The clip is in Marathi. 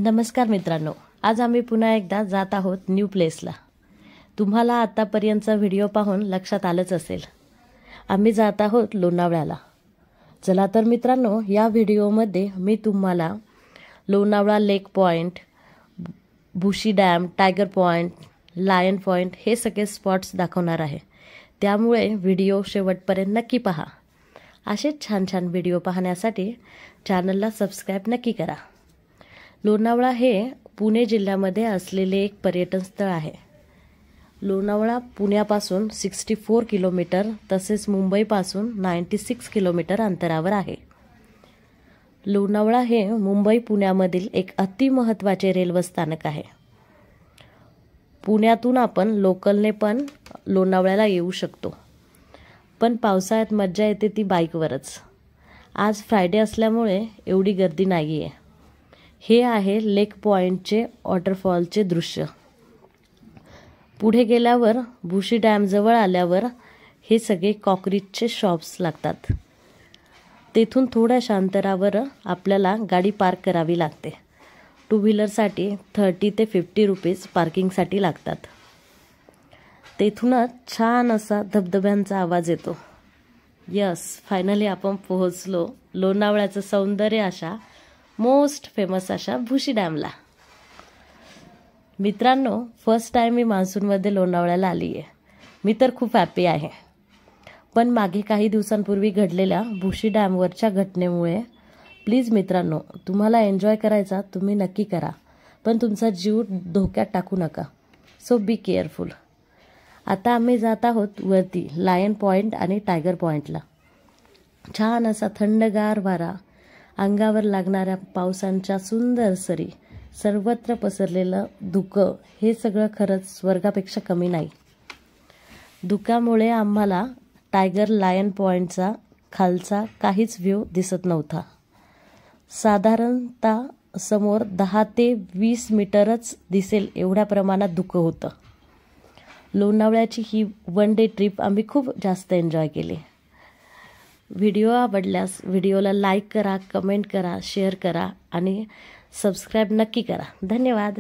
नमस्कार मित्रांनो, आज आम्ही पुन्हा एकदा जात आहोत न्यू प्लेसला। तुम्हाला आतापर्यंतचा व्हिडिओ पाहून लक्षात आलंच असेल, आम्ही जात आहोत लोणावळ्याला। चला तर मित्रांनो, या व्हिडिओमध्ये मी तुम्हाला Lonavala lake point, Bhushi dam, tiger point, lion point हे सगळे स्पॉट्स दाखवणार आहे। त्यामुळे व्हिडिओ शेवटपर्यंत नक्की पहा। असे छान छान व्हिडिओ पाहण्यासाठी चॅनलला सबस्क्राइब नक्की करा। लोणावळा हे पुणे जिल्ह्यामध्ये असलेले एक पर्यटन स्थळ आहे। लोणावळा पुण्यापासून 64 किलोमीटर तसेच मुंबईपासून 96 किलोमीटर अंतरावर आहे। लोणावळा हे मुंबई पुण्यामधील एक अति महत्त्वाचे रेल्वे स्थानक आहे। पुण्यातून आपण लोकलने पण लोणावळ्याला येऊ शकतो, पण पावसाळ्यात मज्जा येते ती बाईकवरच। आज फ्रायडे असल्यामुळे एवढी गर्दी नाहीये। हे आहे लेक पॉइंटचे वॉटरफॉलचे दृश्य। पुढे गेल्यावर भुशी डॅम जवळ आल्यावर हे सगळे कॉंक्रीटचे शॉप्स लागतात। तेथून थोड्याशा अंतरावर आपल्याला गाडी पार्क करावी लागते। टू व्हीलरसाठी 30 ते 50 रुपीज पार्किंगसाठी लागतात। तेथूनच छान असा धबधब्यांचा आवाज येतो। यस, फायनली आपण पोहोचलो लोणावळ्याचं सौंदर्य अशा मोस्ट फेमस अशा भुशी डॅमला। मित्रांनो, फर्स्ट टाइम मी मान्सूनमध्ये लोणावळ्याला आली आहे। मी तर खूप हॅपी आहे, पण मागे काही दिवसांपूर्वी घडलेल्या भुशी डॅमवरच्या घटनेमुळे प्लीज मित्रांनो, तुम्हाला एन्जॉय करायचा तुम्ही नक्की करा, पण तुमचा जीव धोक्यात टाकू नका। So be careful. आता आम्ही जात आहोत वरती लायन पॉइंट आणि टायगर पॉइंटला। छान असा थंडगार वारा, अंगावर लागणाऱ्या पावसांच्या सुंदर सरी, सर्वत्र पसरलेलं धुकं, हे सगळं खरंच स्वर्गापेक्षा कमी नाही। धुक्यामुळे आम्हाला टायगर लायन पॉइंटचा खालचा काहीच व्ह्यू दिसत नव्हता। साधारणतः समोर 10 ते 20 मीटरच दिसेल एवढ्या प्रमाणात धुकं होतं। लोणावळ्याची ही वन डे ट्रिप आम्ही खूप जास्त एन्जॉय केली। व्हिडिओ आवडल्यास व्हिडिओला लाईक करा, कमेंट करा, शेअर करा आणि सबस्क्राइब नक्की करा। धन्यवाद।